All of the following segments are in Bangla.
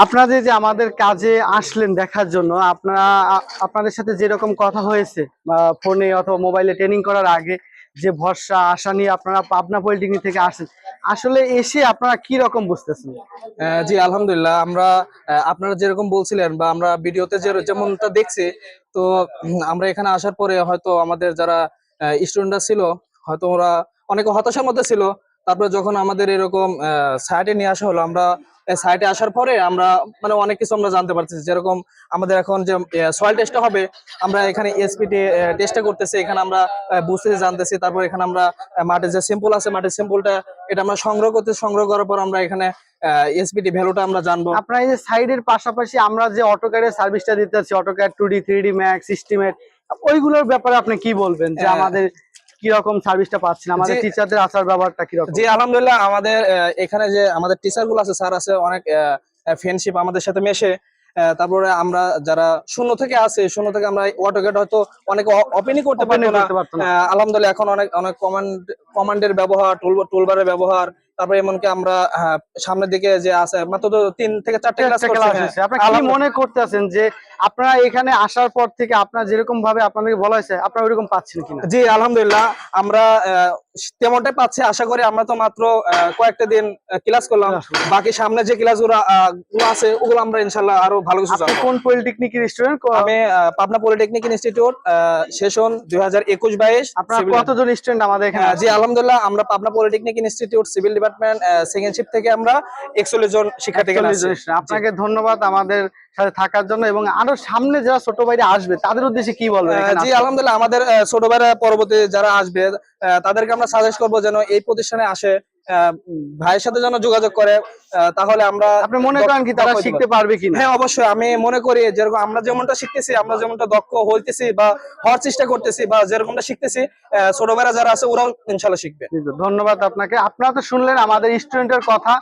আপনাদের যে আমাদের কাজে আসলেন দেখার জন্য আপনাদের সাথে যেরকম কথা হয়েছে বা ফোনে অথবা মোবাইলে ট্রেনিং করার আগে যে ভরসা আশা নিয়ে আপনারা পাবনা পলিটেকনিক থেকে আসেন, আসলে এসে আপনারা কি রকম বুঝতেছেন? জি আলহামদুলিল্লাহ আমরা আপনারা যেরকম বলছিলেন বা আমরা ভিডিওতে যেমনটা দেখছি, তো আমরা এখানে আসার পরে হয়তো আমাদের যারা স্টুডেন্টরা ছিল হয়তো ওরা অনেকে হতাশার মধ্যে ছিল। তারপরে যখন আমাদের এরকম সাইটে নিয়ে আসা হলো, আমরা সাইটে আসার পরে আমরা মানে অনেক কিছু আমরা জানতে পারছি। যেরকম আমাদের এখন যে সয়েল টেস্টটা হবে, আমরা এখানে এসপিটি টেস্টটা করতেছি, এখানে আমরা বুঝতেছি জানতেছি। তারপর এখানে আমরা মাঠে যে স্যাম্পল আছে, মাঠের স্যাম্পলটা এটা আমরা সংগ্রহ করতে, সংগ্রহ করার পর আমরা এখানে এসপিটি ভ্যালুটা আমরা জানবো। আপনার এই যে সাইডের পাশাপাশি আমরা যে অটোক্যাডের সার্ভিসটা দিতে আছি, AutoCAD 2D 3D max estimate, ওইগুলোর ব্যাপারে আপনি কি বলবেন যে আমাদের কি রকম সার্ভিসটা পাচ্ছেন, আমাদের টিচারদের আচার ব্যবহারটা কি রকম? জি আলহামদুলিল্লাহ, আমাদের এখানে যে আমাদের টিচার গুলো আছে, স্যার আছে, অনেক ফ্রেন্ডশিপ আমাদের সাথে মেশে। তারপরে আমরা যারা শূন্য থেকে আছে, শূন্য থেকে আমরা অটোক্যাড হয়তো অনেকে ওপেনই করতে পারতো না। আলহামদুলিল্লাহ এখন অনেক অনেক কমান্ডের ব্যবহার, টুলবারের ব্যবহার, তারপরে এমনকি আমরা সামনের দিকে যে আছে মাত্র তো 3 থেকে 4টা ক্লাস করছি। আপনারা কি মনে করতেছেন যে আপনারা এখানে আসার পর থেকে আপনারা যেরকম ভাবে আপনাদেরকে বলা হয়েছে আপনারা ওইরকম পাচ্ছেন কিনা? জি আলহামদুলিল্লাহ আমরা তেমনটাই পাচ্ছি। আশা করি আমরা তো মাত্র কয়েকটা দিন ক্লাস করলাম, বাকি সামনে যে ক্লাসগুলো আছে ওগুলো আমরা ইনশাআল্লাহ আরো ভালো কিছু জানবো। কোন পলিটেকনিকের স্টুডেন্ট? আমি পাবনা পলিটেকনিক ইনস্টিটিউট, সেশন 2021-22। আপনারা কতজন স্টুডেন্ট আমাদের এখানে? জি আলহামদুলিল্লাহ, আমরা Pabna polytechnic institute civil department second shift থেকে আমরা 41 জন শিক্ষার্থী আছি। আপনাকে ধন্যবাদ আমাদের সাথে থাকার জন্য, এবং আরো সামনে যারা ছোট ভাইরা আসবে তাদের উদ্দেশ্যে কি বলবেন? জি আলহামদুলিল্লাহ, আমাদের ছোট ভাইরা পরবর্তী যারা আসবে তাদেরকে আমরা সাজেস্ট করবো যেন এই প্রতিষ্ঠানে আসে, ভাইয়ের সাথে যেন যোগাযোগ করে। তাহলে আমরা, আপনি মনে করেন কি তারা শিখতে পারবে কিনা? হ্যাঁ অবশ্যই, আমি মনে করি যেরকম আমরা যেমনটা শিখতেছি, আমরা যেমনটা দক্ষ হইতেছি বা হওয়ার চেষ্টা করতেছি বা যেরকমটা শিখতেছি, ছোট ভাইরা যারা আছে ওরাও ইনশাআল্লাহ শিখবে। ধন্যবাদ আপনাকে। আপনারা তো শুনলেন আমাদের স্টুডেন্টের কথা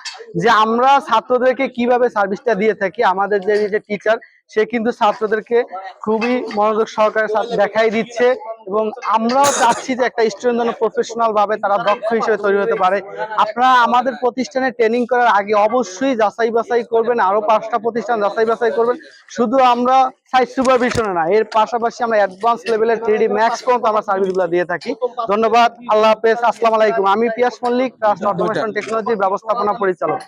যে আমরা ছাত্রদেরকে কিভাবে সার্ভিসটা দিয়ে থাকি। আমাদের যে টিচার সে কিন্তু ছাত্রদেরকে খুবই মনোযোগ সহকারে দেখাই দিচ্ছে, এবং আমরাও চাচ্ছি যে একটা স্টুডেন্ট যেন প্রফেশনাল ভাবে তারা দক্ষ হিসেবে তৈরি হতে পারে। আপনারা আমাদের প্রতিষ্ঠানে ট্রেনিং করার আগে অবশ্যই যাচাই বাছাই করবেন, আরো 5টা প্রতিষ্ঠান যাচাই বাছাই করবেন। শুধু আমরা সাইট সুপারভিশনে না, এর পাশাপাশি আমরা অ্যাডভান্স লেভেলের 3D ম্যাক্স পর্যন্ত আমরা সার্ভিসগুলো দিয়ে থাকি। ধন্যবাদ, আল্লাহ হাফেজ, আসসালামু আলাইকুম। আমি পিয়াস মল্লিক, ট্রাস্ট অটোমেশন টেকনোলজি ব্যবস্থাপনা পরিচালক।